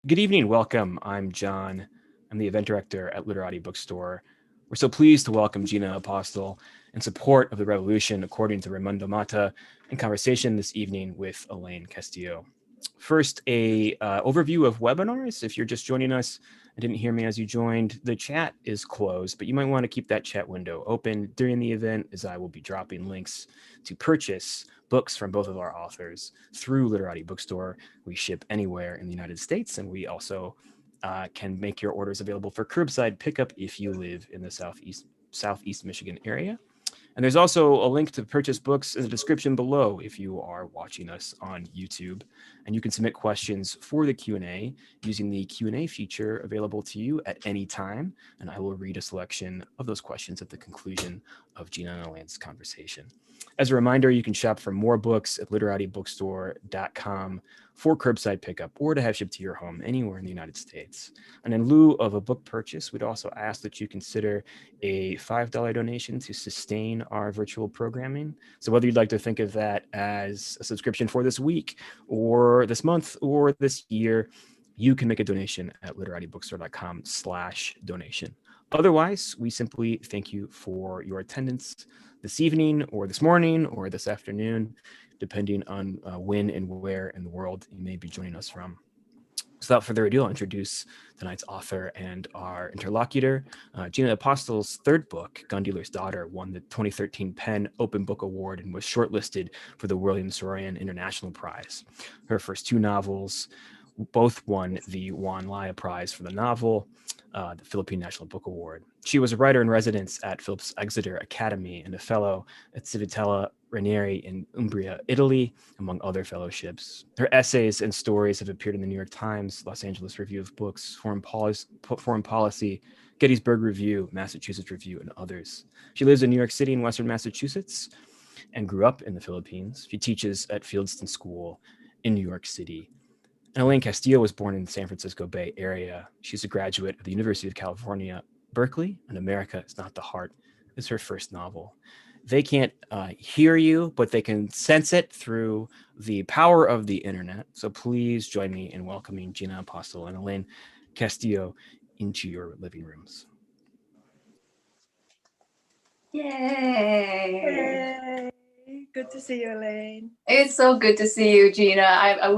Good evening, welcome. I'm John. I'm the event director at Literati Bookstore. We're so pleased to welcome Gina Apostol in support of the revolution, according to Raymundo Mata, in conversation this evening with Elaine Castillo. First, a overview of webinars. If you're just joining us and didn't hear me as you joined, the chat is closed, but you might want to keep that chat window open during the event, as I will be dropping links to purchase books from both of our authors through Literati Bookstore. We ship anywhere in the United States, and we also can make your orders available for curbside pickup if you live in the Southeast Michigan area. And there's also a link to purchase books in the description below if you are watching us on YouTube. And you can submit questions for the Q&A using the Q&A feature available to you at any time. And I will read a selection of those questions at the conclusion of Gina and Elaine's conversation. As a reminder, you can shop for more books at literatibookstore.com for curbside pickup or to have shipped to your home anywhere in the United States. And in lieu of a book purchase, we'd also ask that you consider a $5 donation to sustain our virtual programming. So whether you'd like to think of that as a subscription for this week or this month or this year, you can make a donation at literatibookstore.com/donation. Otherwise, we simply thank you for your attendance this evening or this morning or this afternoon, depending on when and where in the world you may be joining us from. So without further ado, I'll introduce tonight's author and our interlocutor. Gina Apostol's third book, Gun Dealer's Daughter, won the 2013 PEN Open Book Award and was shortlisted for the William Saroyan International Prize. Her first two novels both won the Juan Laya Prize for the novel, the Philippine National Book Award. She was a writer in residence at Phillips Exeter Academy and a fellow at Civitella Ranieri in Umbria, Italy, among other fellowships. Her essays and stories have appeared in the New York Times, Los Angeles Review of Books, Foreign Policy, Gettysburg Review, Massachusetts Review, and others. She lives in New York City and Western Massachusetts and grew up in the Philippines. She teaches at Fieldston School in New York City. And Elaine Castillo was born in the San Francisco Bay Area. She's a graduate of the University of California, Berkeley, and America is Not the Heart is her first novel. They can't hear you, but they can sense it through the power of the internet. So please join me in welcoming Gina Apostol and Elaine Castillo into your living rooms. Yay! Yay! Good to see you, Elaine. It's so good to see you, Gina. I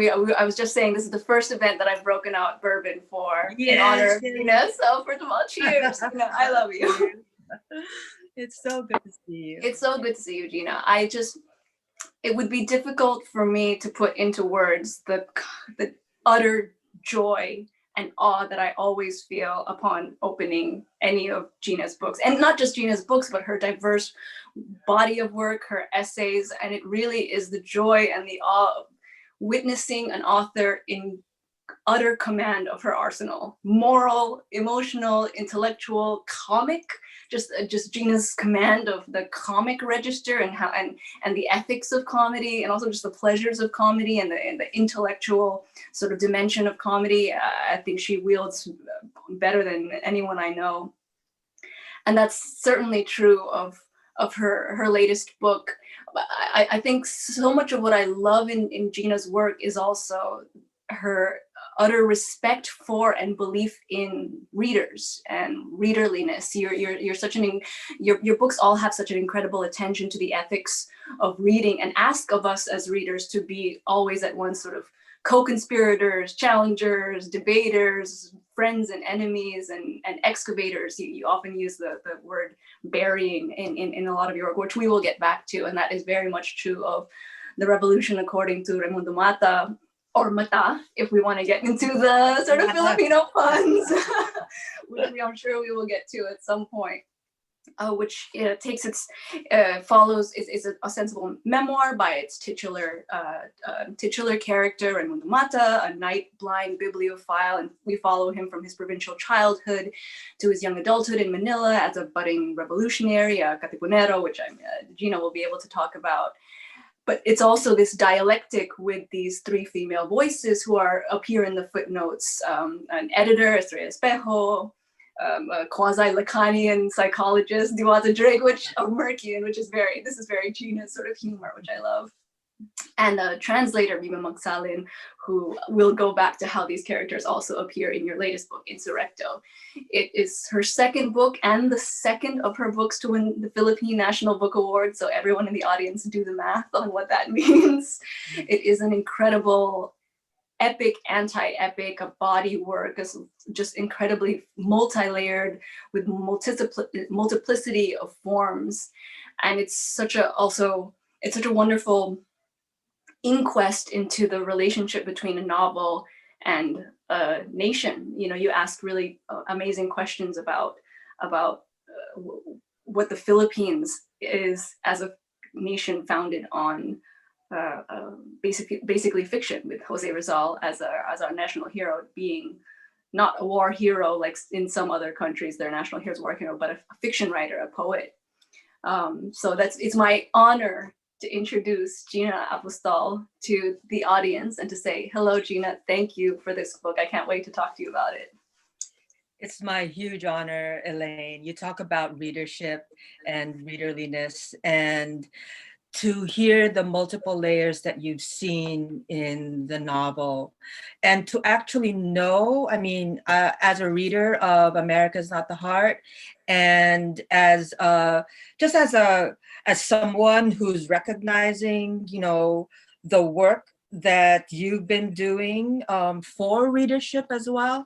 was just saying this is the first event that I've broken out bourbon for in honor of Gina. So first of all, cheers! I love you. It's so good to see you. It's so good to see you, Gina. It would be difficult for me to put into words the utter joy and awe that I always feel upon opening any of Gina's books. And not just Gina's books, but her diverse body of work, her essays. And it really is the joy and the awe of witnessing an author in utter command of her arsenal, moral, emotional, intellectual, comic, just Gina's command of the comic register and how and the ethics of comedy, and also just the pleasures of comedy and the intellectual sort of dimension of comedy. I think she wields better than anyone I know, and that's certainly true of her latest book. I think so much of what I love in Gina's work is also her utter respect for and belief in readers and readerliness. You're such your books all have such an incredible attention to the ethics of reading and ask of us as readers to be always at once sort of co-conspirators, challengers, debaters, friends and enemies, and excavators. You often use the word burying in a lot of your work, which we will get back to, and that is very much true of the revolution according to Raymundo Mata, or Mata, if we want to get into the sort of Filipino puns, which I'm sure we will get to at some point, which takes follows is a ostensible memoir by its titular character, Raymundo Mata, a night-blind bibliophile, and we follow him from his provincial childhood to his young adulthood in Manila as a budding revolutionary, a katipunero, which Gina will be able to talk about. But it's also this dialectic with these three female voices who appear in the footnotes. An editor, Estrella Espejo, a quasi-Lacanian psychologist, Diwata Drake, which is very Gina's sort of humor, which I love. and a translator, Bima Magsalin, who will go back to how these characters also appear in your latest book, Insurrecto. It is her second book and the second of her books to win the Philippine National Book Award. So everyone in the audience do the math on what that means. It is an incredible epic, anti-epic, a body work, just incredibly multi-layered with multiplicity of forms. And it's such a wonderful inquest into the relationship between a novel and a nation. You know, you ask really amazing questions about what the Philippines is as a nation founded on basically fiction, with Jose Rizal as our national hero being not a war hero like in some other countries, their national heroes, war hero, but a fiction writer, a poet. So it's my honor to introduce Gina Apostol to the audience and to say, hello, Gina, thank you for this book. I can't wait to talk to you about it. It's my huge honor, Elaine. You talk about readership and readerliness, and to hear the multiple layers that you've seen in the novel, and to actually know, I mean, as a reader of America's Not the Heart, and as someone who's recognizing, you know, the work that you've been doing for readership as well.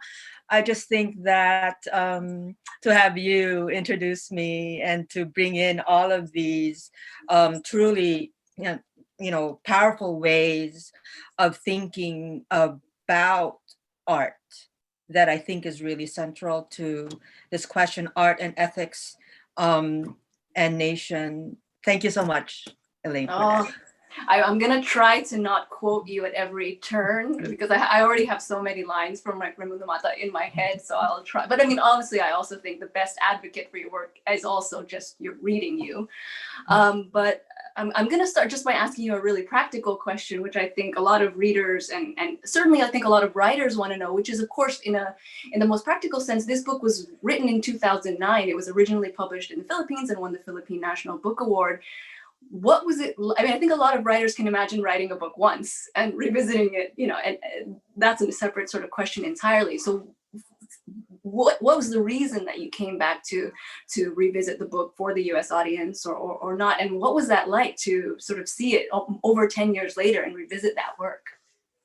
I just think that to have you introduce me and to bring in all of these truly, powerful ways of thinking about art, that I think is really central to this question, art and ethics and nation. Thank you so much, Elaine. I'm gonna try to not quote you at every turn, because I already have so many lines from Raymundo Mata in my head, so I'll try. But I mean, honestly, I also think the best advocate for your work is also just you're reading you. But I'm gonna start just by asking you a really practical question, which I think a lot of readers and certainly I think a lot of writers want to know, which is, of course, in the most practical sense, this book was written in 2009. It was originally published in the Philippines and won the Philippine National Book Award. What was it? I mean, I think a lot of writers can imagine writing a book once and revisiting it, you know, and that's a separate sort of question entirely. So what was the reason that you came back to revisit the book for the US audience or not? And what was that like to sort of see it over 10 years later and revisit that work?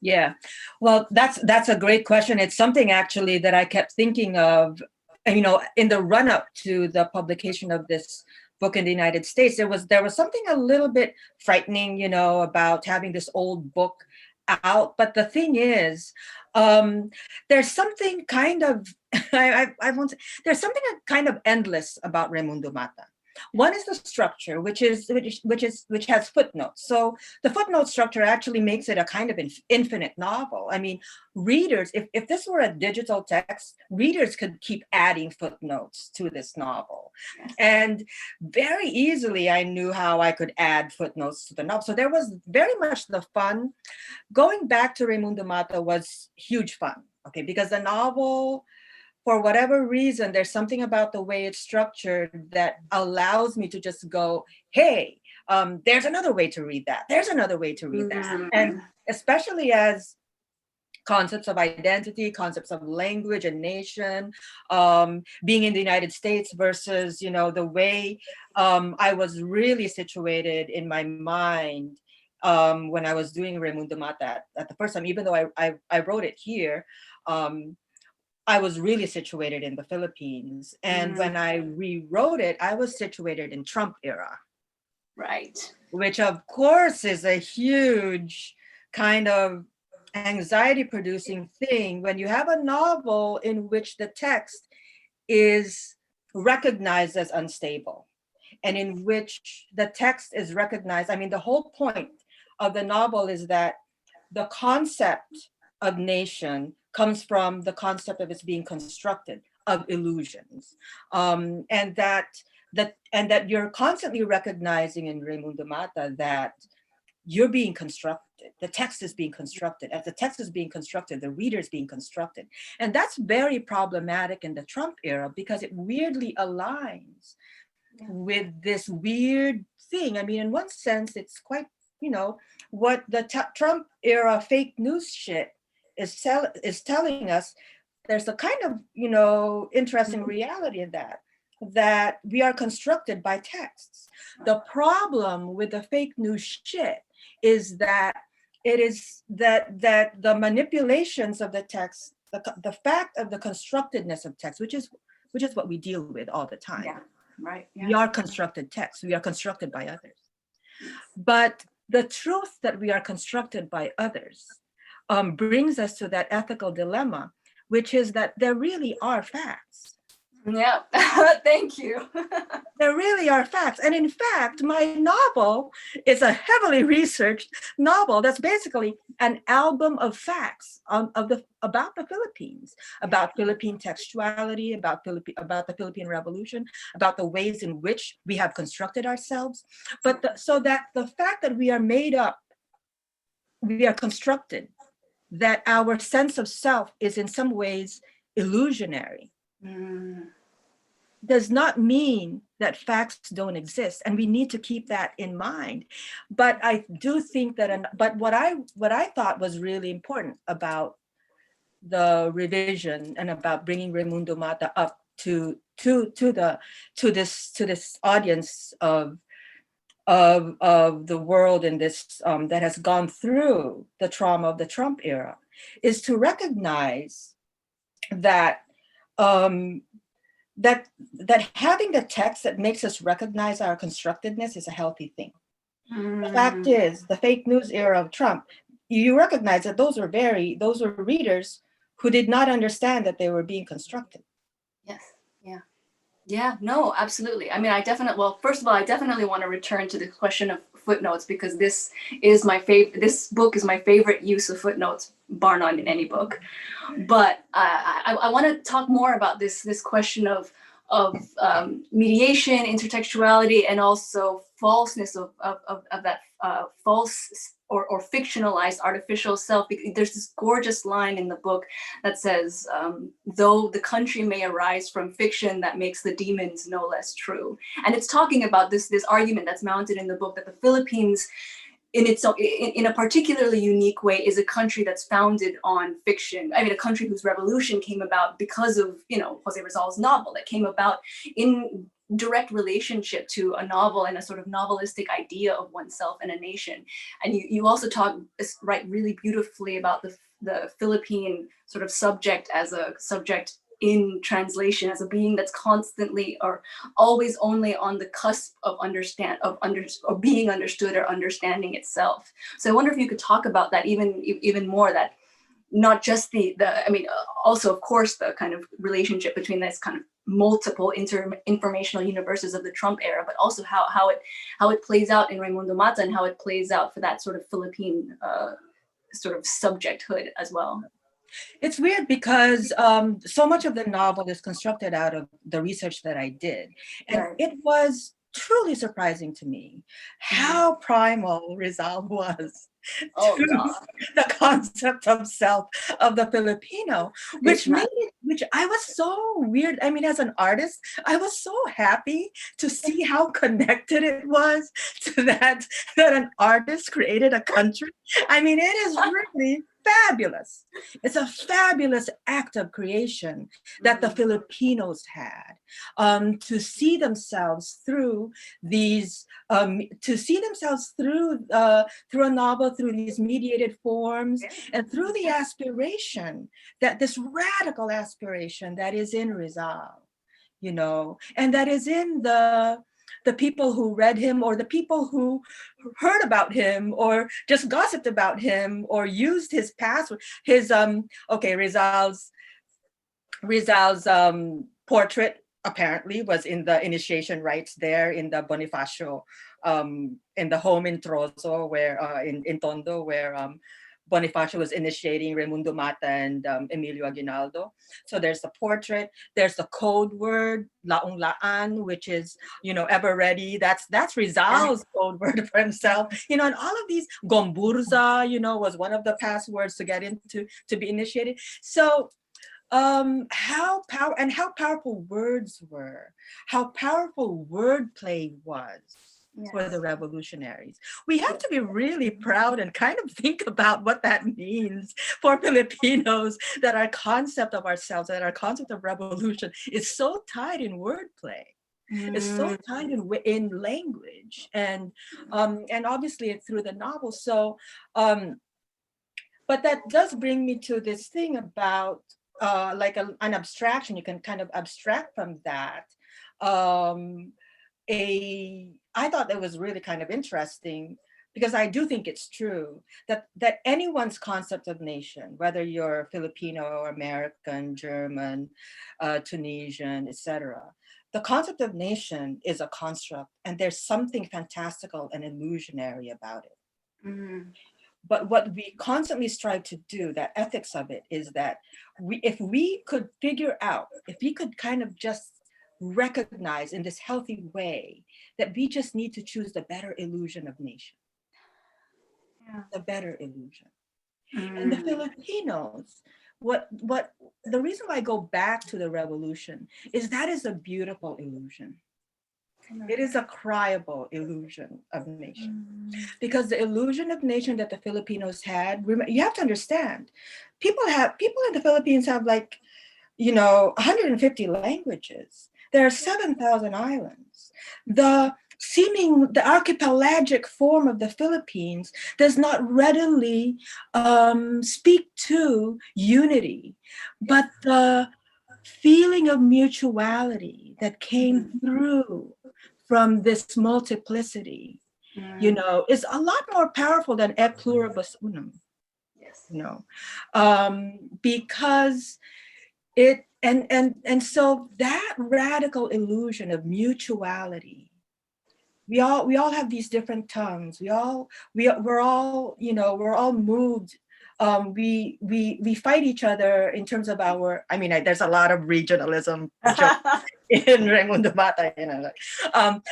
Yeah, well, that's a great question. It's something actually that I kept thinking of, you know, in the run up to the publication of this book in the United States. There was something a little bit frightening, you know, about having this old book out. But the thing is, there's something kind of there's something kind of endless about Raymundo Mata. One is the structure, which has footnotes. So the footnote structure actually makes it a kind of infinite novel. I mean, readers, if this were a digital text, readers could keep adding footnotes to this novel. And very easily, I knew how I could add footnotes to the novel. So there was very much the fun. Going back to Raymundo Mata was huge fun, okay, because the novel, for whatever reason, there's something about the way it's structured that allows me to just go, hey, there's another way to read that. There's another way to read that. And especially as concepts of identity, concepts of language and nation, being in the United States versus, you know, the way I was really situated in my mind when I was doing Raymundo Mata at the first time, even though I wrote it here, I was really situated in the Philippines. And when I rewrote it, I was situated in Trump era. Right. Which of course is a huge kind of anxiety producing thing when you have a novel in which the text is recognized as unstable and in which the text is recognized. I mean, the whole point of the novel is that the concept of nation comes from the concept of its being constructed, of illusions, and that you're constantly recognizing in Raymundo Mata that you're being constructed. The text is being constructed. As the text is being constructed, the reader is being constructed, and that's very problematic in the Trump era because it weirdly aligns with this weird thing. I mean, in one sense, it's quite what the Trump era fake news shit is telling us. There's a kind of, interesting reality in that we are constructed by texts. The problem with the fake news shit is that it is that the manipulations of the text, the fact of the constructedness of text, which is what we deal with all the time. Yeah, right. Yeah. We are constructed text. We are constructed by others. But the truth that we are constructed by others brings us to that ethical dilemma, which is that there really are facts. Yeah, thank you. There really are facts. And in fact, my novel is a heavily researched novel that's basically an album of facts about the Philippines, about Philippine textuality, about the Philippine Revolution, about the ways in which we have constructed ourselves. But so that the fact that we are made up, we are constructed, that our sense of self is in some ways illusionary. Does not mean that facts don't exist, and we need to keep that in mind. But I do think that, but what I thought was really important about the revision and about bringing Raymundo Mata up to this audience of the world in this that has gone through the trauma of the Trump era, is to recognize that that having the text that makes us recognize our constructedness is a healthy thing. The fact is, the fake news era of Trump, you recognize that those were readers who did not understand that they were being constructed. Yes. Yeah. Yeah, no, absolutely. I mean, first of all, I definitely want to return to the question of footnotes, because this book is my favorite use of footnotes, bar none, in any book. But I want to talk more about this question of mediation, intertextuality, and also falseness of that false or fictionalized artificial self. There's this gorgeous line in the book that says, though the country may arise from fiction, that makes the demons no less true. And it's talking about this argument that's mounted in the book, that the Philippines, in a particularly unique way, is a country that's founded on fiction. I mean, a country whose revolution came about because of, Jose Rizal's novel, that came about in direct relationship to a novel and a sort of novelistic idea of oneself and a nation. And you also write really beautifully about the Philippine sort of subject as a subject in translation, as a being that's constantly or always only on the cusp of being understood or understanding itself. So I wonder if you could talk about that even more, that not just also of course the kind of relationship between this kind of multiple informational universes of the Trump era, but also how it plays out in Raymundo Mata, and how it plays out for that sort of Philippine sort of subjecthood as well. It's weird because so much of the novel is constructed out of the research that I did. And it was truly surprising to me how primal Rizal was to the concept of self of the Filipino, which I was so weird. I mean, as an artist, I was so happy to see how connected it was to that an artist created a country. I mean, it is really fabulous. It's a fabulous act of creation that the Filipinos had, to see themselves through these, through a novel, through these mediated forms, and through the aspiration, this radical aspiration that is in Rizal, and that is in the people who read him, or the people who heard about him, or just gossiped about him, or used his past, Rizal's portrait apparently was in the initiation rites there in the Bonifacio, in the home in Trozo, where in Tondo, where Bonifacio was initiating Raymundo Mata and Emilio Aguinaldo. So there's the portrait, there's the code word, laong laan, which is, ever ready. That's Rizal's code word for himself. And all of these, gomburza, was one of the passwords to get into, to be initiated. So how powerful words were, how powerful wordplay was, for the revolutionaries. We have to be really proud and kind of think about what that means for Filipinos, that our concept of ourselves, that our concept of revolution is so tied in wordplay. It's so tied in language, and obviously through the novel. So, but that does bring me to this thing about like an abstraction. You can kind of abstract from that. I thought that was really kind of interesting, because I do think it's true that anyone's concept of nation, whether you're Filipino, American, German, Tunisian, etc., the concept of nation is a construct, and there's something fantastical and illusionary about it. But what we constantly strive to do, that ethics of it, is that if we could figure out, if we could kind of just recognize in this healthy way that we just need to choose the better illusion of nation, the better illusion. And the Filipinos, what the reason why I go back to the revolution is that is a beautiful illusion. It is a criable illusion of nation, because the illusion of nation that the Filipinos had, you have to understand, people in the Philippines have 150 languages. There are 7,000 islands. The archipelagic form of the Philippines does not readily speak to unity, but the feeling of mutuality that came through from this multiplicity, is a lot more powerful than e pluribus unum. Yes. Because it and so that radical illusion of mutuality, we all have these different tongues. We're all moved. We fight each other in terms of there's a lot of regionalism in Raymundo Mata,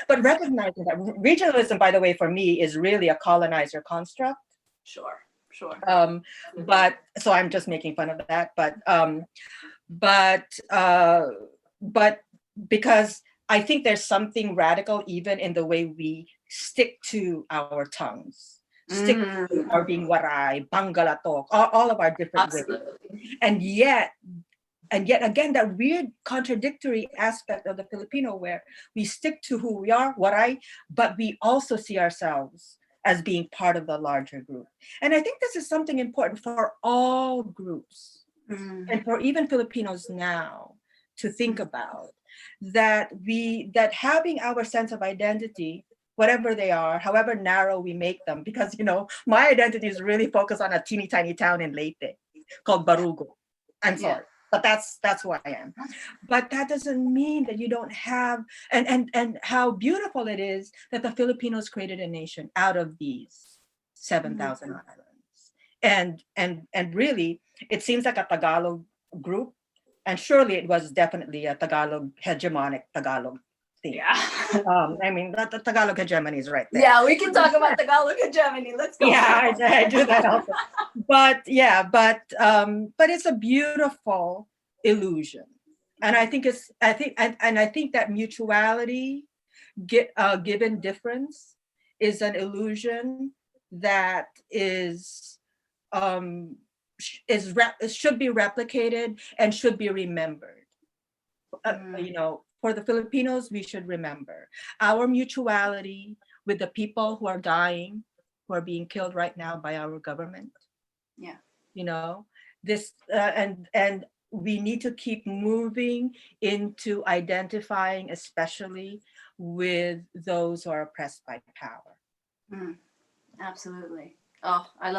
but recognizing that regionalism, by the way, for me is really a colonizer construct. Sure. But so I'm just making fun of that, but because I think there's something radical even in the way we stick to our tongues, stick to our being waray, bangalatok, all of our different ways. And yet again, that weird contradictory aspect of the Filipino, where we stick to who we are, waray, but we also see ourselves as being part of the larger group. And I think this is something important for all groups, and for even Filipinos now to think about, that having our sense of identity, whatever they are, however narrow we make them, because my identity is really focused on a teeny tiny town in Leyte called Barugo. I'm sorry, but that's who I am. But that doesn't mean that you don't have, and how beautiful it is that the Filipinos created a nation out of these 7,000 islands. And really, it seems like a Tagalog group, and surely it was definitely a Tagalog hegemonic Tagalog thing. Yeah. The Tagalog hegemony is right there. Yeah, we can talk about Tagalog hegemony. Let's go. Yeah, I do that also. But it's a beautiful illusion, and I think that mutuality, given difference, is an illusion that should be replicated and should be remembered. For the Filipinos, we should remember our mutuality with the people who are dying, who are being killed right now by our government. Yeah. This and we need to keep moving into identifying, especially with those who are oppressed by power. Absolutely. Oh, I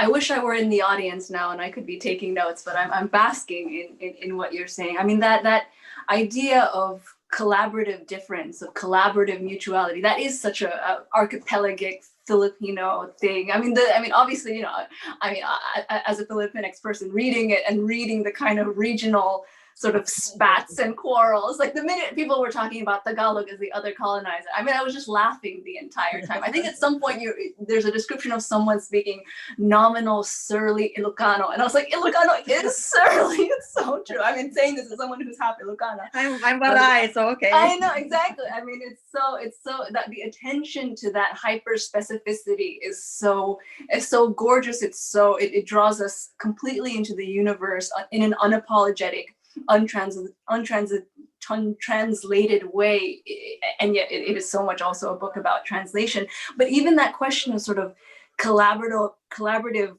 wish I were in the audience now and I could be taking notes, but I'm basking in what you're saying. That idea of collaborative difference, of collaborative mutuality, that is such a archipelagic Filipino thing. Obviously, as a Filipinx person, reading it and reading the kind of regional sort of spats and quarrels. Like the minute people were talking about Tagalog as the other colonizer, I mean, I was just laughing the entire time. I think at some point there's a description of someone speaking nominal surly Ilocano, and I was like, Ilocano is surly. It's so true. I mean, saying this as someone who's half Ilocano. I'm Baray, so okay. I know, exactly. I mean, it's so that the attention to that hyper specificity is so gorgeous. It draws us completely into the universe in an unapologetic, untranslated way, and yet it is so much also a book about translation. But even that question of sort of collaborative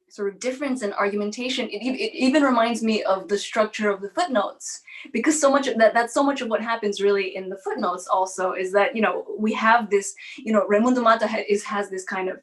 sort of difference in argumentation, it even reminds me of the structure of the footnotes, because so much of that's so much of what happens really in the footnotes also is that, we have this, Raymundo Mata has this kind of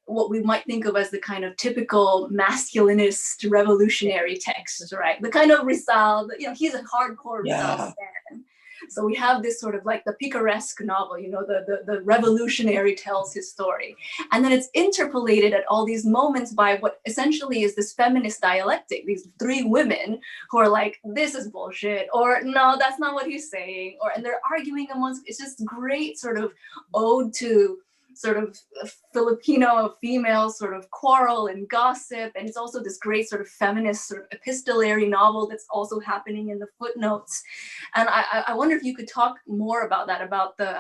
what we might think of as the kind of typical masculinist revolutionary text, right? The kind of Rizal, he's a hardcore Rizal fan. So we have this sort of like the picaresque novel, the revolutionary tells his story. And then it's interpolated at all these moments by what essentially is this feminist dialectic, these three women who are like, this is bullshit, or no, that's not what he's saying, and they're arguing amongst, it's just great sort of ode to sort of Filipino female sort of quarrel and gossip. And it's also this great sort of feminist sort of epistolary novel that's also happening in the footnotes. And I wonder if you could talk more about that, about the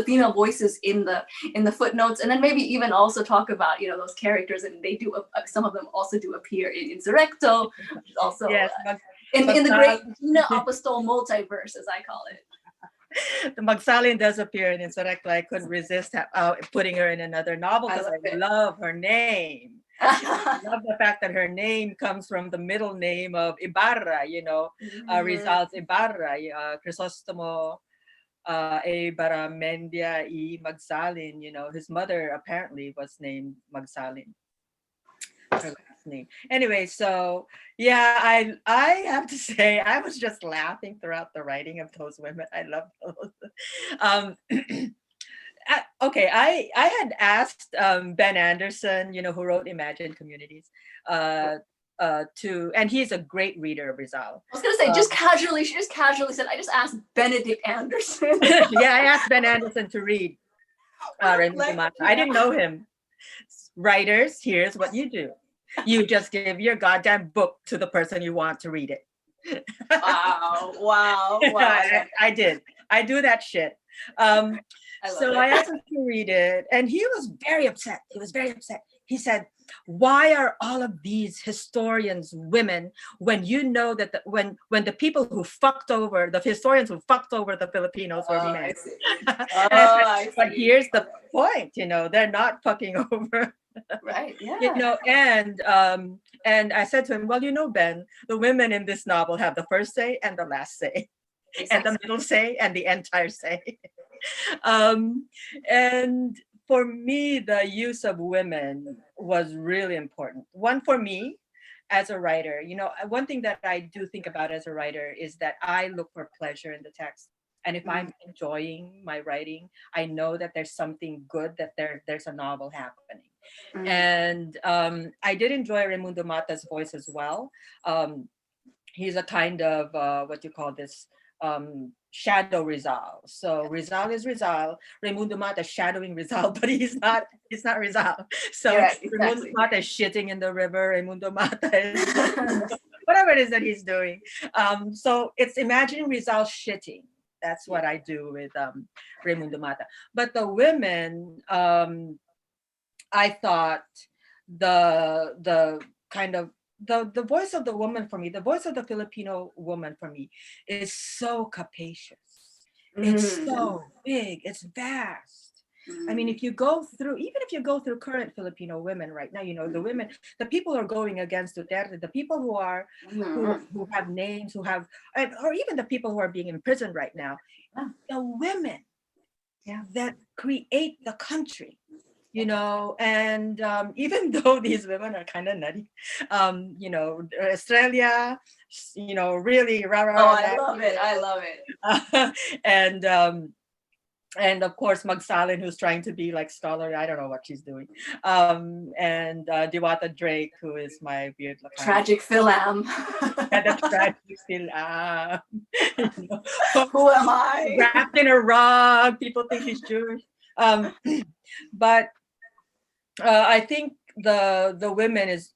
female voices in the footnotes, and then maybe even also talk about those characters, and they do some of them also do appear in Insurrecto, which is also in the great Gina Apostol multiverse, as I call it. The Magsalin does appear in Insurrecto. I couldn't resist putting her in another novel because I love her name. I love the fact that her name comes from the middle name of Ibarra, Rizal's Ibarra, Crisostomo Ibarramendia y Magsalin. His mother apparently was named Magsalin. Her last name. Anyway, so I have to say I was just laughing throughout the writing of those women. I love those. Okay, I had asked Ben Anderson, who wrote Imagine Communities, and he's a great reader of Rizal. I was gonna say, she just casually said, I just asked Benedict Anderson. Yeah, I asked Ben Anderson to read Raymundo Mata. I didn't know him. Writers, here's what you do. You just give your goddamn book to the person you want to read it. Wow. I did. I do that shit. I asked him to read it, and he was very upset. He said, why are all of these historians women when you know that when the people who fucked over, the historians who fucked over the Filipinos were men? But here's the point, they're not fucking over. Right, yeah. And I said to him, Ben, the women in this novel have the first say and the last say. Exactly. And the middle say and the entire say. And for me, the use of women was really important. One, for me as a writer, one thing that I do think about as a writer is that I look for pleasure in the text. And if I'm enjoying my writing, I know that there's something good, that there's a novel happening. And I did enjoy Raymundo Mata's voice as well. He's a kind of, what you call this, shadow Rizal. So Rizal is Rizal, Raymundo Mata shadowing Rizal, but he's not Rizal. So Raymundo Mata is shitting in the river, Raymundo Mata is whatever it is that he's doing. So it's imagining Rizal shitting. That's what I do with Raymundo Mata. But the women, I thought the kind of the voice of the woman for me, the voice of the Filipino woman for me is so capacious. It's so big, it's vast. I mean, if you go through current Filipino women right now, the people who are going against Duterte, the people who are who have names, or even the people who are being imprisoned right now, the women that create the country. And even though these women are kind of nutty, Australia, really rah. I love it. And and of course Magsalin, who's trying to be like scholarly. I don't know what she's doing. And Diwata Drake, who is my weird Tragic Philam. and the tragic still you know, Who am I? wrapped in a rug. People think he's Jewish. But I think the women is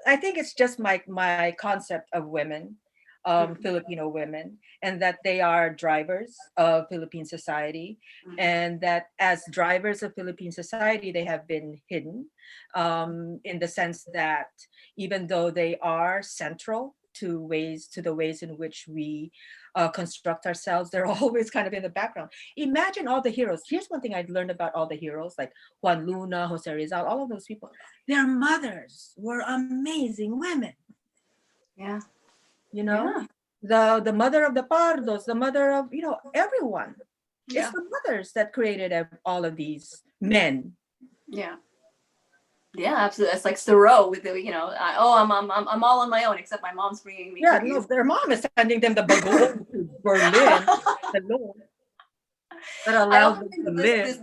I think it's just my concept of women, Filipino women, and that they are drivers of Philippine society, and that as drivers of Philippine society, they have been hidden, in the sense that even though they are central to the ways in which we construct ourselves, they're always kind of in the background. Imagine all the heroes. Here's one thing I learned about all the heroes, like Juan Luna, Jose Rizal, all of those people. Their mothers were amazing women. Yeah. You know, the mother of the Pardos, the mother of, everyone. Yeah. It's the mothers that created all of these men. Yeah. Yeah, absolutely. It's like Thoreau with the, I'm all on my own, except my mom's bringing me. Yeah, no, their mom is sending them the bagoong to Berlin. Hello. That allows them to live.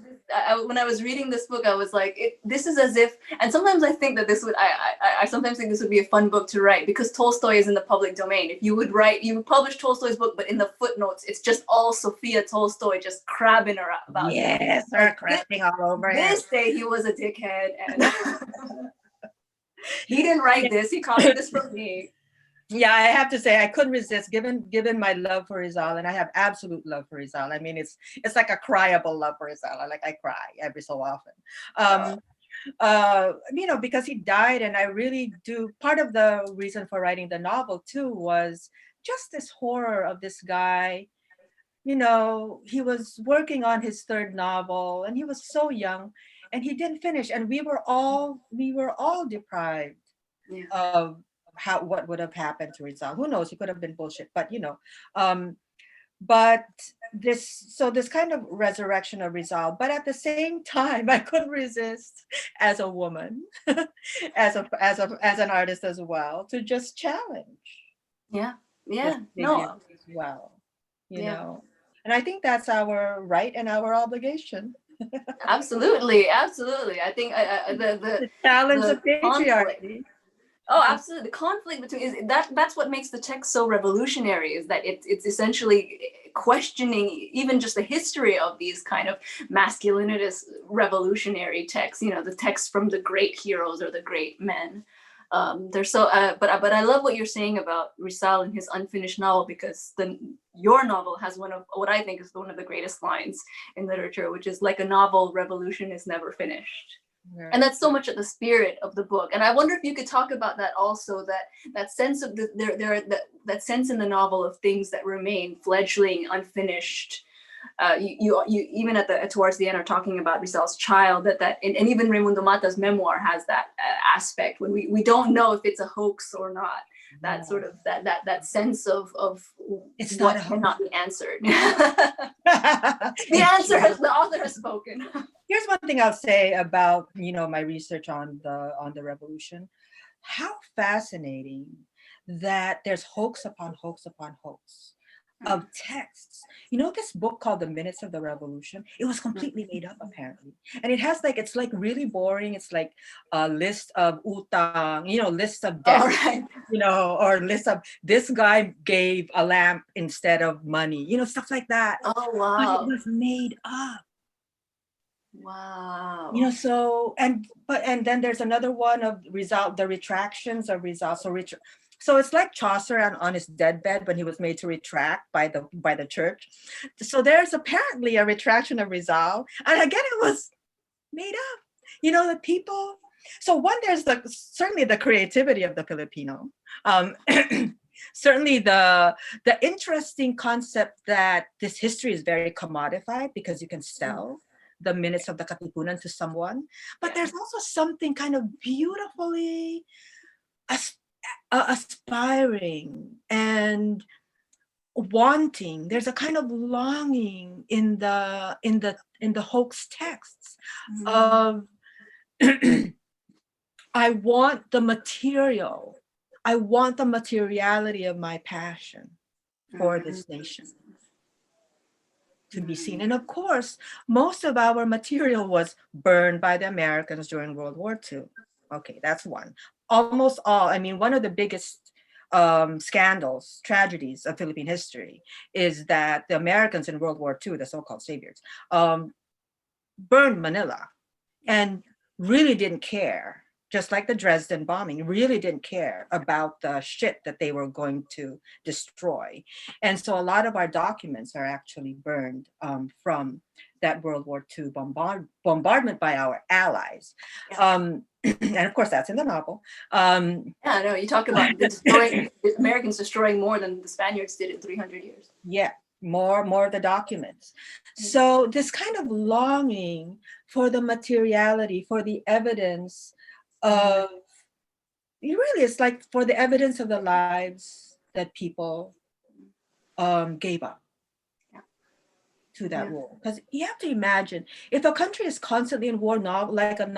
When I was reading this book, I was like, this is as if, and sometimes I think that I sometimes think this would be a fun book to write, because Tolstoy is in the public domain. If you would publish Tolstoy's book, but in the footnotes, it's just all Sophia Tolstoy just crabbing her about. Yes, her crapping all over him. This day he was a dickhead, and he didn't write this. He copied this from me. Yeah, I have to say I couldn't resist, given my love for Rizal, and I have absolute love for Rizal. I mean, it's like a cryable love for Rizal. I cry every so often. Because he died, and I really do. Part of the reason for writing the novel too was just this horror of this guy. He was working on his third novel, and he was so young, and he didn't finish, and we were all deprived of what would have happened to Rizal. Who knows? He could have been bullshit, but but this kind of resurrection of Rizal. But at the same time, I couldn't resist, as a woman, as an artist as well, to just challenge. No. As well, know. And I think that's our right and our obligation. Absolutely. I think the challenge of patriarchy. Oh, absolutely. The conflict between that's what makes the text so revolutionary, is that it's essentially questioning even just the history of these kind of masculinitist revolutionary texts, the texts from the great heroes or the great men. They're so but I love what you're saying about Rizal and his unfinished novel, because your novel has one of what I think is one of the greatest lines in literature, which is, like a novel, revolution is never finished. Right. And that's so much of the spirit of the book. And I wonder if you could talk about that also, that sense of that sense in the novel of things that remain fledgling, unfinished. You even towards the end are talking about Rizal's child, and even Raymundo Mata's memoir has that aspect when we don't know if it's a hoax or not. That sort of that sense of it's what not cannot be answered. The author has spoken. Here's one thing I'll say about my research on the revolution. How fascinating that there's hoax upon hoax upon hoax of texts. This book called The Minutes of the Revolution, it was completely made up, apparently. And it has it's really boring. It's like a list of utang, list of debts, right. Or list of this guy gave a lamp instead of money, stuff like that. Oh, wow. But it was made up. Wow. And then there's another one of Rizal, the retractions of Rizal. So it's like Chaucer on his deathbed when he was made to retract by the church. So there's apparently a retraction of Rizal, and again it was made up. The people. So one, there's certainly the creativity of the Filipino. Certainly the interesting concept that this history is very commodified, because you can sell the minutes of the Katipunan to someone, but there's also something kind of beautifully aspiring and wanting. There's a kind of longing in the hoax texts of I want the material. I want the materiality of my passion for this nation. to be seen. And of course, most of our material was burned by the Americans during World War II. Okay, that's one. Almost all, I mean, one of the biggest scandals, tragedies of Philippine history is that the Americans in World War II, the so-called saviors, burned Manila and really didn't care, just like the Dresden bombing, really didn't care about the shit that they were going to destroy. And so a lot of our documents are actually burned from that World War II bombardment by our allies. Yeah. And of course, that's in the novel. Yeah, no, you talk about the Americans destroying more than the Spaniards did in 300 years. Yeah, more of the documents. So this kind of longing for the materiality, for the evidence of, really, it's like for the evidence of the lives that people gave up to that war. Because you have to imagine, if a country is constantly in war, like a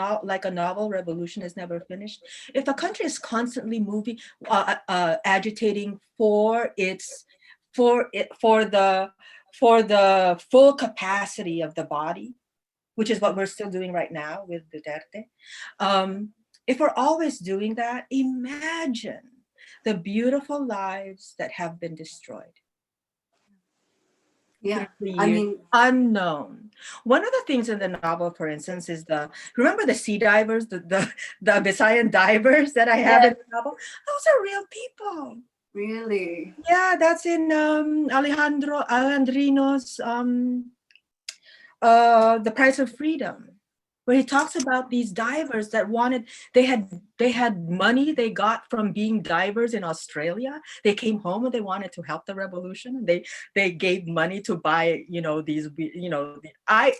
novel revolution is never finished. If a country is constantly moving, agitating for the full capacity of the body, which is what we're still doing right now with Duterte. If we're always doing that, imagine the beautiful lives that have been destroyed. Yeah, I mean, unknown. One of the things in the novel, for instance, is remember the sea divers, the Visayan divers that I have in the novel? Those are real people. Really? Yeah, that's in Alejandrino's The Price of Freedom, where he talks about these divers that they had money they got from being divers in Australia. They came home and they wanted to help the revolution. They gave money to buy, I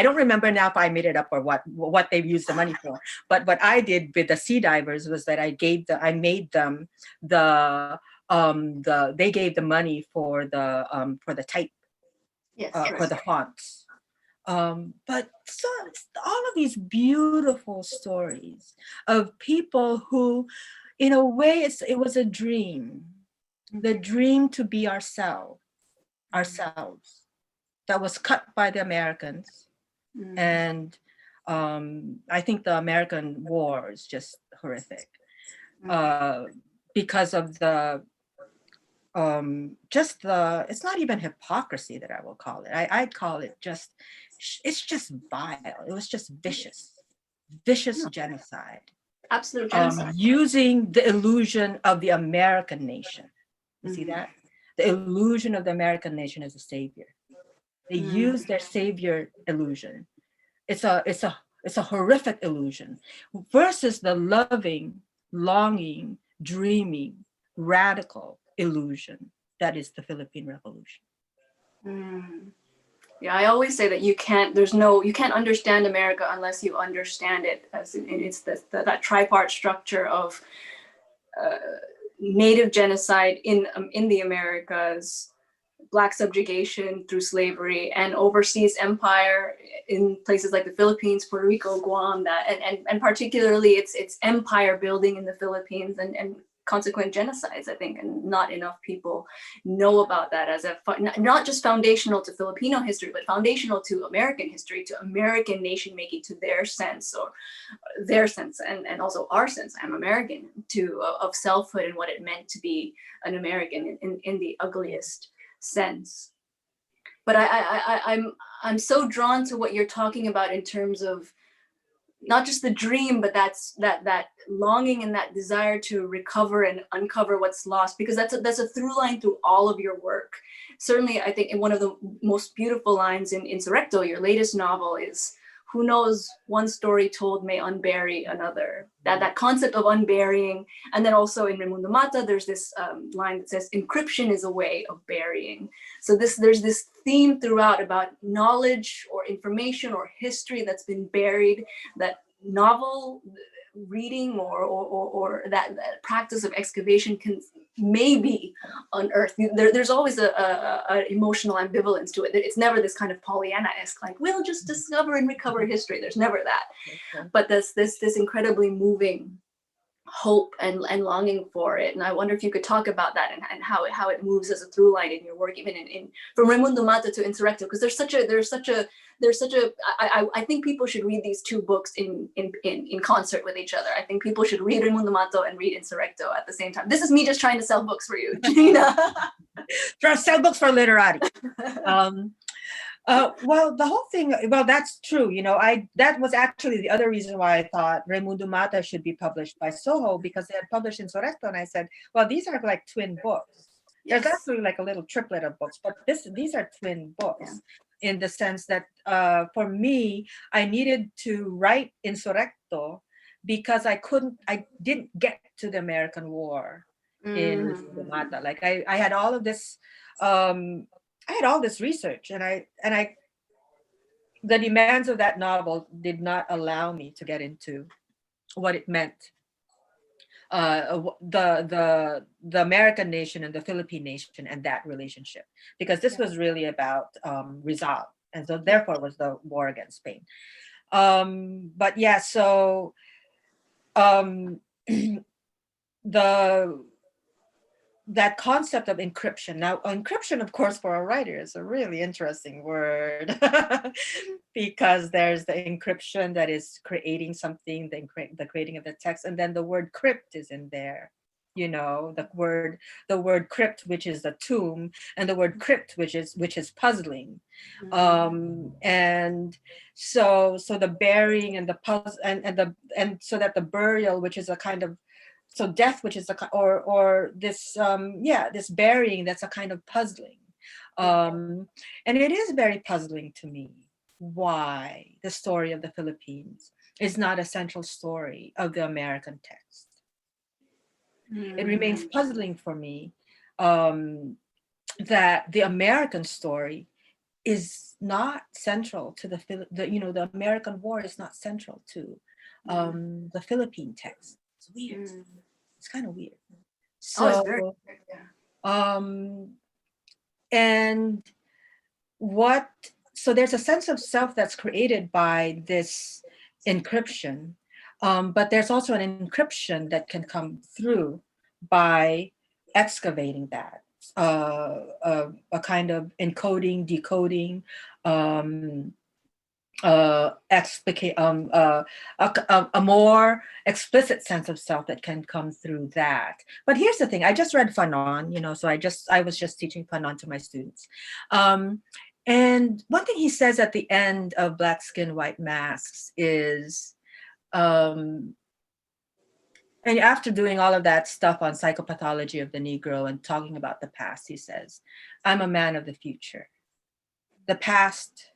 don't remember now if I made it up or what they used the money for. But what I did with the sea divers was that they gave the money for the type, for the fonts. But so all of these beautiful stories of people who, in a way, it was a dream, the dream to be ourselves, that was cut by the Americans. And I think the American war is just horrific because of it's not even hypocrisy that I will call it. I'd call it it's just vile. It was just vicious genocide. Absolute genocide. Using the illusion of the American nation. You see that? The illusion of the American nation as a savior. They use their savior illusion. It's a horrific illusion versus the loving, longing, dreaming, radical illusion that is the Philippine Revolution. Yeah, I always say that you can't understand America unless you understand it. It's that tripart structure of native genocide in the Americas, Black subjugation through slavery, and overseas empire in places like the Philippines, Puerto Rico, Guam, and particularly it's empire building in the Philippines and consequent genocides, I think, and not enough people know about that as not just foundational to Filipino history, but foundational to American history, to American nation making, to their sense and also our sense, I'm American, of selfhood and what it meant to be an American in the ugliest sense. But I'm so drawn to what you're talking about in terms of not just the dream, but that longing and that desire to recover and uncover what's lost, because that's a through line through all of your work. Certainly, I think in one of the most beautiful lines in Insurrecto, your latest novel, is, who knows, one story told may unbury another. That concept of unburying. And then also in Raymundo Mata, there's this line that says, encryption is a way of burying. So there's this theme throughout about knowledge or information or history that's been buried, that novel reading or that practice of excavation can maybe unearth. There's always a emotional ambivalence to it. It's never this kind of Pollyanna-esque, like, we'll just discover and recover history. There's never that. But this incredibly moving hope and longing for it. And I wonder if you could talk about that and how it moves as a through line in your work, even in from Raymundo Mata to Insurrecto, because I think people should read these two books in concert with each other. I think people should read Raymundo Mata and read Insurrecto at the same time. This is me just trying to sell books for you, Gina. Sell books for Literati. Well, the whole thing, well, that's true. That was actually the other reason why I thought Raymundo Mata should be published by Soho, because they had published Insurrecto, and I said, well, these are like twin books. Yes. There's actually like a little triplet of books, but these are twin books in the sense that for me, I needed to write Insurrecto because I didn't get to the American War in Raymundo Mata. Like I had all of this, I had all this research, and the demands of that novel did not allow me to get into what it meant, the American nation and the Philippine nation and that relationship, because this was really about Rizal, and so therefore it was the war against Spain. But yeah, so that concept of encryption. Now, encryption, of course, for a writer is a really interesting word because there's the encryption that is creating something, the creating of the text, and then the word crypt is in there. The word crypt, which is the tomb, and the word crypt, which is puzzling. And so the burying and the puzzle and so that the burial, which is a kind of, so death, which is or this this burying, that's a kind of puzzling, and it is very puzzling to me why the story of the Philippines is not a central story of the American text. It remains puzzling for me that the American story is not central to the American War is not central to the Philippine text. It's weird. It's kind of weird. So, it's very weird, yeah. And so there's a sense of self that's created by this encryption, but there's also an encryption that can come through by excavating that, a kind of encoding, decoding, a more explicit sense of self that can come through that. But here's the thing: I just read Fanon, so I was just teaching Fanon to my students, and one thing he says at the end of Black Skin, White Masks is, and after doing all of that stuff on psychopathology of the Negro and talking about the past, he says, "I'm a man of the future. The past."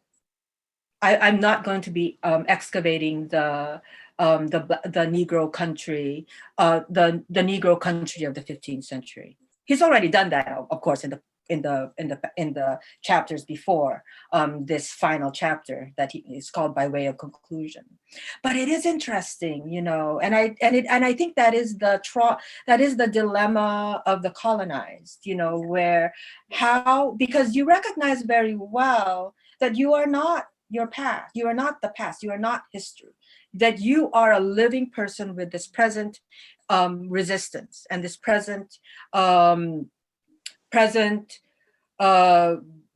I'm not going to be excavating the Negro country, the Negro country of the 15th century. He's already done that, of course, in the chapters before this final chapter that is called By Way of Conclusion. But it is interesting, and I think that is the dilemma of the colonized, because you recognize very well that you are not your past. You are not the past. You are not history. That you are a living person with this present resistance and this present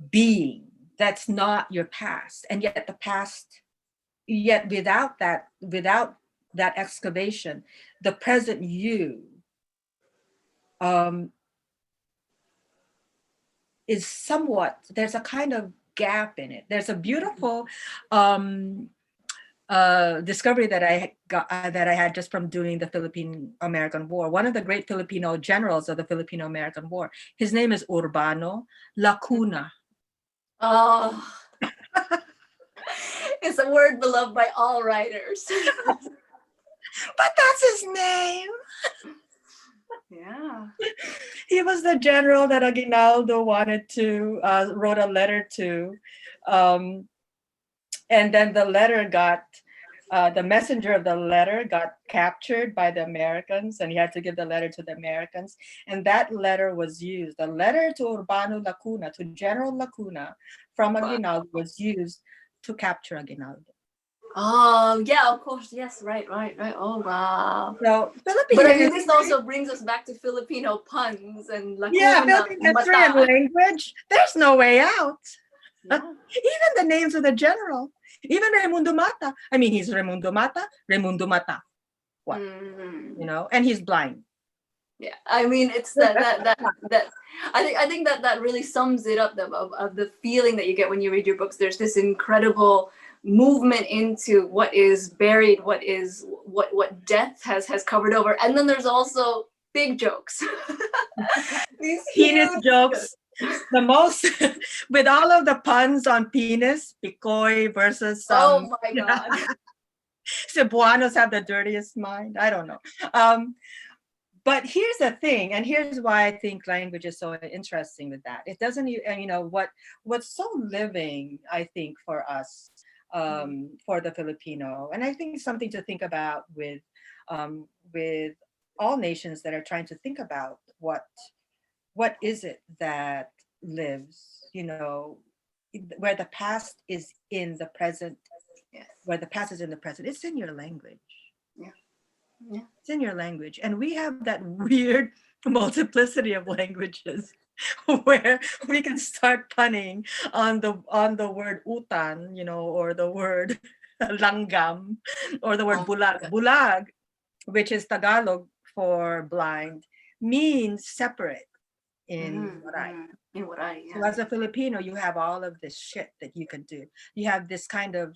being. That's not your past. And yet the past, without that excavation, the present you is somewhat, there's a kind of gap in it. There's a beautiful discovery that I had just from doing the Philippine-American War. One of the great Filipino generals of the Filipino-American War, his name is Urbano Lacuna. Oh, it's a word beloved by all writers. But that's his name. Yeah. He was the general that Aguinaldo wrote a letter to. And then the letter the messenger of the letter got captured by the Americans, and he had to give the letter to the Americans. And that letter was used. The letter to Urbano Lacuna, to General Lacuna from Aguinaldo, was used to capture Aguinaldo. Oh, yeah, of course. Yes, right. Oh, wow. So But I Filipino mean, this history, also brings us back to Filipino puns and yeah, Lacuna Filipino history and Mata. language. There's no way out. Yeah. Even the names of the general, even Raymundo Mata. I mean, he's Raymundo Mata. What? Mhm. You know, and he's blind. Yeah, I mean, it's that I think that really sums it up, of the feeling that you get when you read your books. There's this incredible movement into what is buried, what death has covered over, and then there's also big jokes. These Penis huge jokes. The most with all of the puns on penis, Picoy versus Oh my god. Cebuanos have the dirtiest mind. I don't know. But here's the thing, and here's why I think language is so interesting with that. It doesn't, what's so living, I think, for us, for the Filipino, and I think something to think about with all nations that are trying to think about what is it that lives, where the past is in the present, Yes. where the past is in the present. It's in your language. Yeah. Yeah. It's in your language. And we have that weird multiplicity of languages where we can start punning on the word utan, or the word langgam, or the word Oh my bulag. God. Bulag, which is Tagalog for blind, means separate in Waray. In Waray, So yeah. as a Filipino, you have all of this shit that you can do. You have this kind of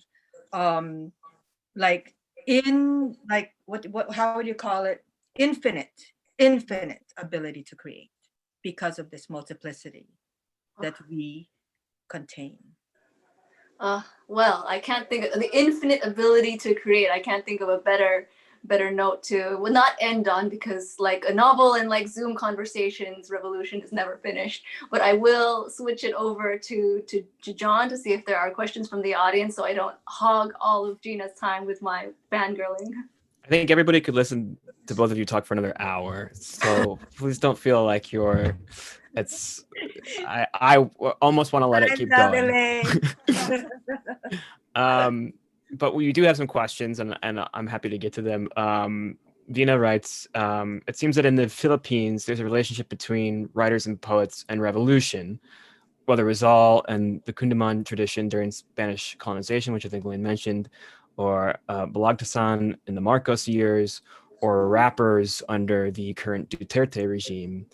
like what how would you call it? Infinite ability to create because of this multiplicity that we contain. Well, I can't think of the infinite ability to create. I can't think of a better note to not end on, because like a novel and like Zoom conversations, Revolution is never finished. But I will switch it over to John to see if there are questions from the audience, so I don't hog all of Gina's time with my fangirling. I think everybody could listen to both of you talk for another hour. So please don't feel like I almost want to let it keep going. But we do have some questions, and I'm happy to get to them. Gina writes, it seems that in the Philippines, there's a relationship between writers and poets and revolution, whether Rizal and the Kundiman tradition during Spanish colonization, which I think Elaine mentioned, or Balagtasan in the Marcos years, or rappers under the current Duterte regime.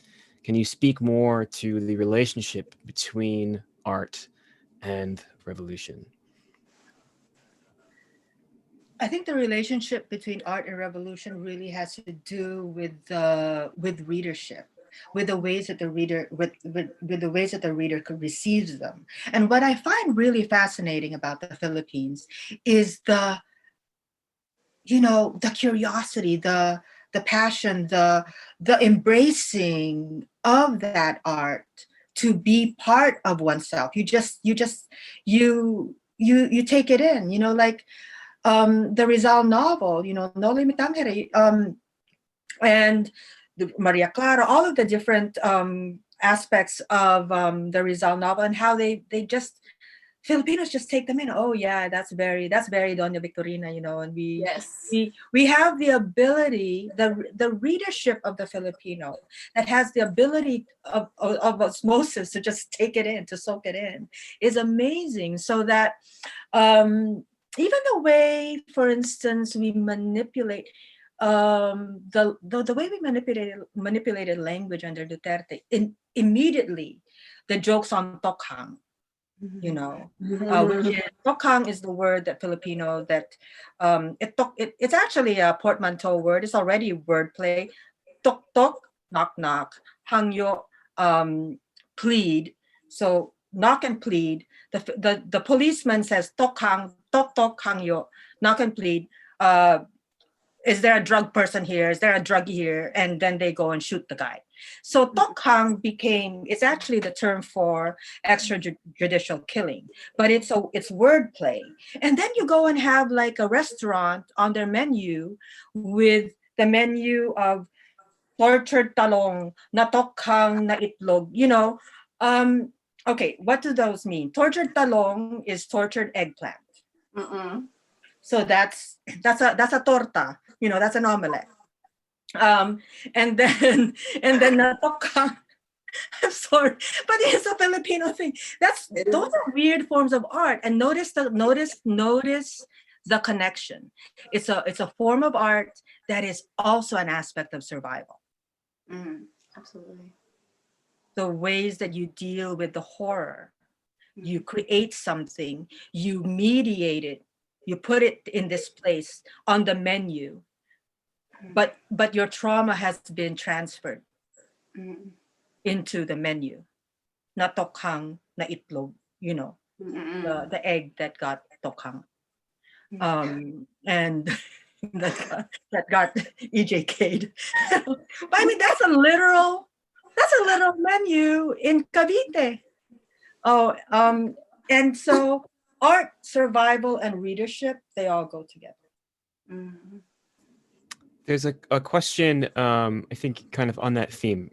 Can you speak more to the relationship between art and revolution? I think the relationship between art and revolution really has to do with readership, with the ways that the reader with the ways that the reader could receives them. And what I find really fascinating about the Philippines is the curiosity, the passion, the embracing of that art to be part of oneself. You take it in, like the Rizal novel, No Limitang Here, and Maria Clara, all of the different aspects of the Rizal novel, and how they just Filipinos just take them in. Oh yeah, that's very Doña Victorina, and Yes. we have the ability, the readership of the Filipino that has the ability of osmosis to just take it in, to soak it in, is amazing. So that even the way, for instance, we manipulate the way we manipulated language under Duterte, immediately the jokes on tokhang, which is tokhang is the word that Filipino that it's actually a portmanteau word. It's already wordplay. Tok tok, knock knock, hangyo, plead. So knock and plead. The policeman says tokhang, tok tok, hangyo, knock and plead. Is there a drug person here? Is there a druggie here? And then they go and shoot the guy. So tokhang it's actually the term for extrajudicial killing, but it's wordplay. And then you go and have like a restaurant on their menu with the menu of tortured talong, na tokhang, na itlog, okay, what do those mean? Tortured talong is tortured eggplant. So that's a torta, that's an omelette. And then natokang. I'm sorry, but it's a Filipino thing. Those are weird forms of art. And notice the connection. It's a form of art that is also an aspect of survival. Absolutely. The ways that you deal with the horror, you create something, you mediate it, you put it in this place on the menu, but your trauma has been transferred into the menu. Na tokhang na itlog, the egg that got tokhang. And that got EJK'd. But I mean, that's a literal menu in Cavite. And so art, survival, and readership, they all go together. There's a question, I think, kind of on that theme.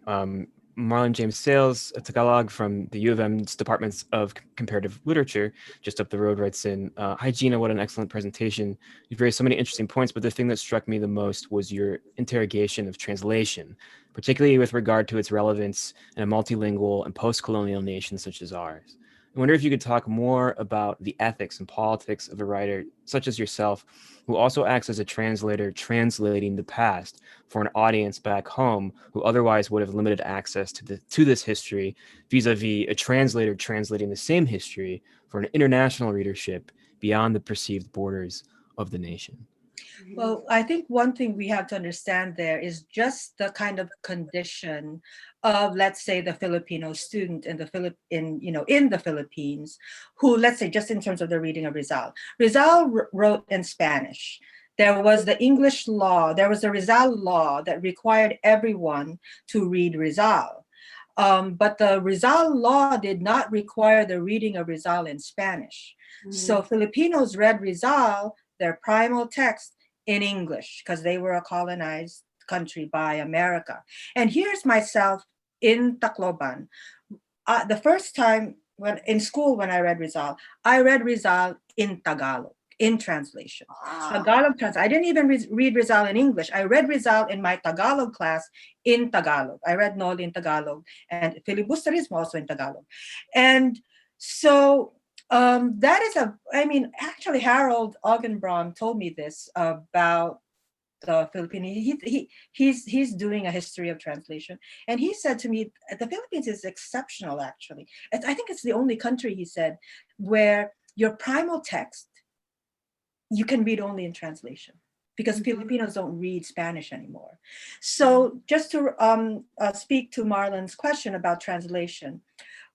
Marlon James Sales, a Tagalog from the U of M's Departments of Comparative Literature, just up the road, writes in, "Hi, Gina, what an excellent presentation. You've raised so many interesting points, but the thing that struck me the most was your interrogation of translation, particularly with regard to its relevance in a multilingual and post-colonial nation such as ours. I wonder if you could talk more about the ethics and politics of a writer such as yourself, who also acts as a translator translating the past for an audience back home who otherwise would have limited access to this history, vis-a-vis a translator translating the same history for an international readership beyond the perceived borders of the nation." Well, I think one thing we have to understand there is just the kind of condition of, let's say, the Filipino student in the Philippines, who, let's say, just in terms of the reading of Rizal. Rizal wrote in Spanish. There was the English law. There was the Rizal law that required everyone to read Rizal. But the Rizal law did not require the reading of Rizal in Spanish. So Filipinos read Rizal, their primal text, in English, because they were a colonized country by America. And here's myself in Tacloban. The first time in school when I read Rizal in Tagalog, in translation. Tagalog translation. I didn't even read Rizal in English. I read Rizal in my Tagalog class in Tagalog. I read Noli in Tagalog and Filibusterismo also in Tagalog. And so that is actually Harold Augenbraun told me this about the Filipino. He's doing a history of translation, and he said to me, the Philippines is exceptional. Actually, I think it's the only country, he said, where your primal text you can read only in translation, because Filipinos don't read Spanish anymore. So just to speak to Marlon's question about translation.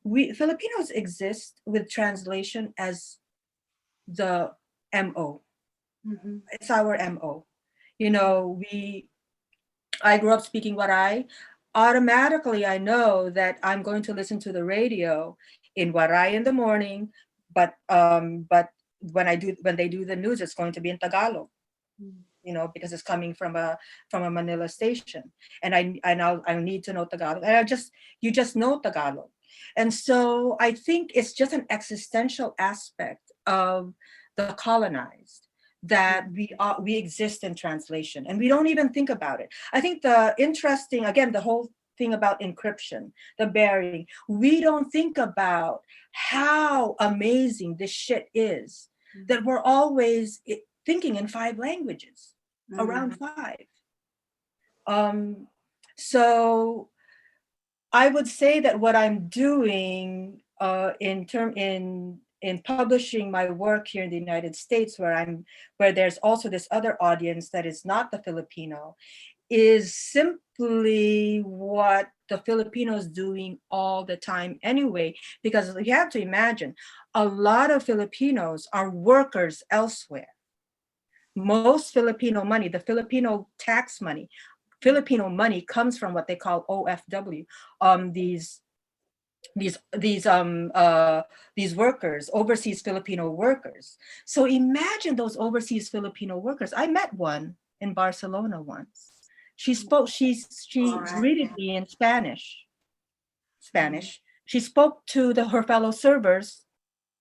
Filipinos exist with translation as the MO. It's our MO. I grew up speaking Waray. Automatically, I know that I'm going to listen to the radio in Waray in the morning, but when they do the news, it's going to be in Tagalog. Because it's coming from a Manila station, and I need to know Tagalog, and you just know Tagalog. And so I think it's just an existential aspect of the colonized that we exist in translation, and we don't even think about it. I think the whole thing about encryption, the burying, we don't think about how amazing this shit is, that we're always thinking in 5 languages, around 5. So I would say that what I'm doing in publishing my work here in the United States, where there's also this other audience that is not the Filipino, is simply what the Filipinos doing all the time anyway, because you have to imagine, a lot of Filipinos are workers elsewhere. Most Filipino money, the Filipino tax money, Filipino money comes from what they call OFW. These workers, overseas Filipino workers. So imagine those overseas Filipino workers. I met one in Barcelona once. She greeted me in Spanish. She spoke to her fellow servers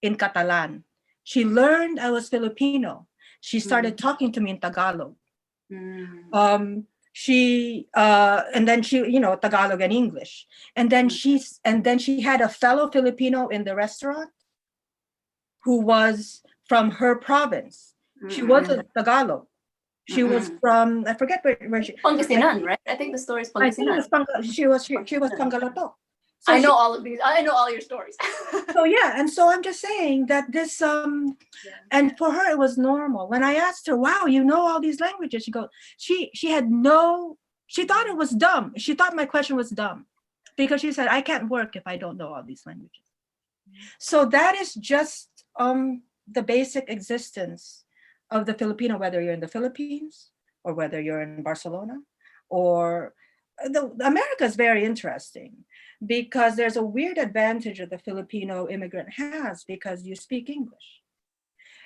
in Catalan. She learned I was Filipino. she started talking to me in Tagalog. Mm. And then she, Tagalog and English. And then she had a fellow Filipino in the restaurant who was from her province. She wasn't Tagalog. She was from, I forget where she. Pangasinan, right? I think the story is I think it Pangasinan. was she was Pangalatok. So I know all of these. I know all your stories. So yeah, and so I'm just saying that this and for her it was normal. When I asked her, "Wow, you know all these languages?" She thought it was dumb. She thought my question was dumb because she said, "I can't work if I don't know all these languages." So that is just the basic existence of the Filipino, whether you're in the Philippines or whether you're in Barcelona or America is very interesting because there's a weird advantage that the Filipino immigrant has because you speak English.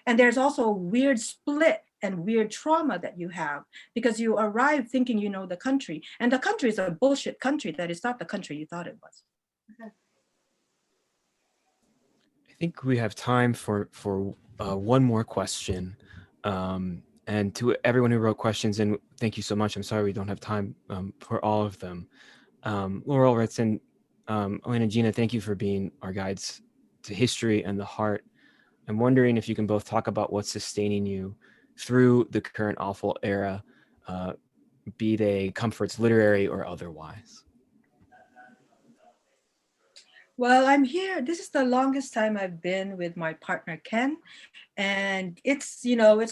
And there's also a weird split and weird trauma that you have because you arrive thinking you know the country, and the country is a bullshit country that is not the country you thought it was. I think we have time for one more question. And to everyone who wrote questions, and thank you so much. I'm sorry we don't have time for all of them. Laurel writes in, Elaine and Gina, thank you for being our guides to history and the heart. I'm wondering if you can both talk about what's sustaining you through the current awful era, be they comforts literary or otherwise. Well, I'm here. This is the longest time I've been with my partner, Ken. And it's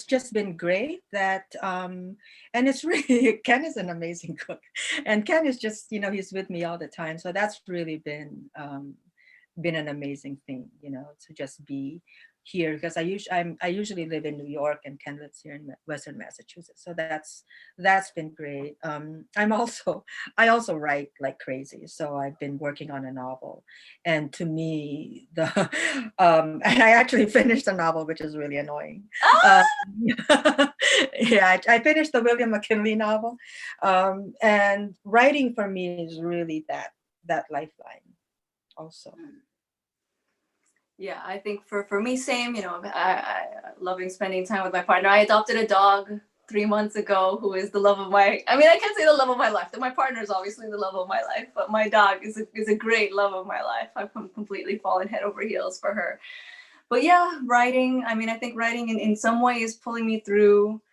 just been great that and it's really Ken is an amazing cook, and Ken is just he's with me all the time, so that's really been an amazing thing to just be here because I usually live in New York and Ken lives here in Western Massachusetts, so that's been great. I also write like crazy, so I've been working on a novel, and to me and I actually finished a novel, which is really annoying. Yeah, I finished the William McKinley novel, and writing for me is really that lifeline also. Yeah, I think for me, same, I loving spending time with my partner. I adopted a dog 3 months ago who is the love of I can't say the love of my life. My partner is obviously the love of my life, but my dog is a great love of my life. I've completely fallen head over heels for her. But yeah, writing, I think writing in some way is pulling me through.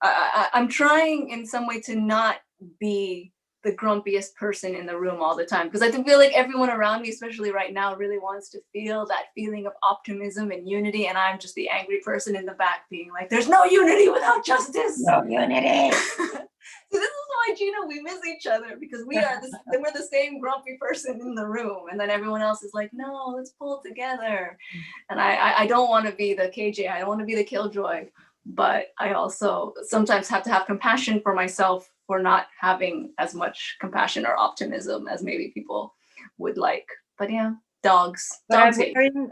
I'm trying in some way to not be the grumpiest person in the room all the time, because I feel like everyone around me, especially right now, really wants to feel that feeling of optimism and unity, and I'm just the angry person in the back being like, there's no unity without justice. No unity. So this is why, Gina, we miss each other, because we're the same grumpy person in the room, and then everyone else is like, no, let's pull together. And I don't want to be the KJ, I don't want to be the killjoy, but I also sometimes have to have compassion for myself for not having as much compassion or optimism as maybe people would like. But yeah, dogs. But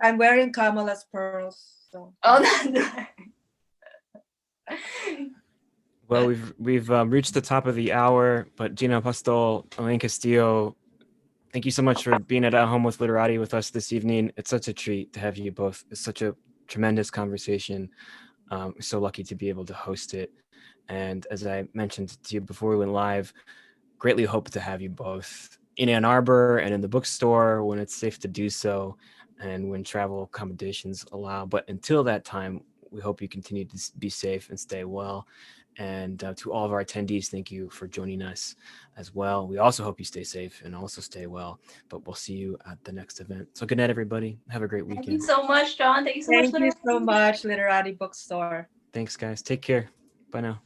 I'm wearing Kamala's pearls. So. Oh, that's right. Well, we've reached the top of the hour, but Gina Apostol, Elaine Castillo, thank you so much for being at Home with Literati with us this evening. It's such a treat to have you both. It's such a tremendous conversation. We're so lucky to be able to host it. And as I mentioned to you before we went live, greatly hope to have you both in Ann Arbor and in the bookstore when it's safe to do so and when travel accommodations allow. But until that time, we hope you continue to be safe and stay well. And to all of our attendees, thank you for joining us as well. We also hope you stay safe and also stay well, but we'll see you at the next event. So good night, everybody. Have a great weekend. Thank you so much, John. Thank you so much. Thank you so much, Literati Bookstore. Thanks, guys. Take care. Bye now.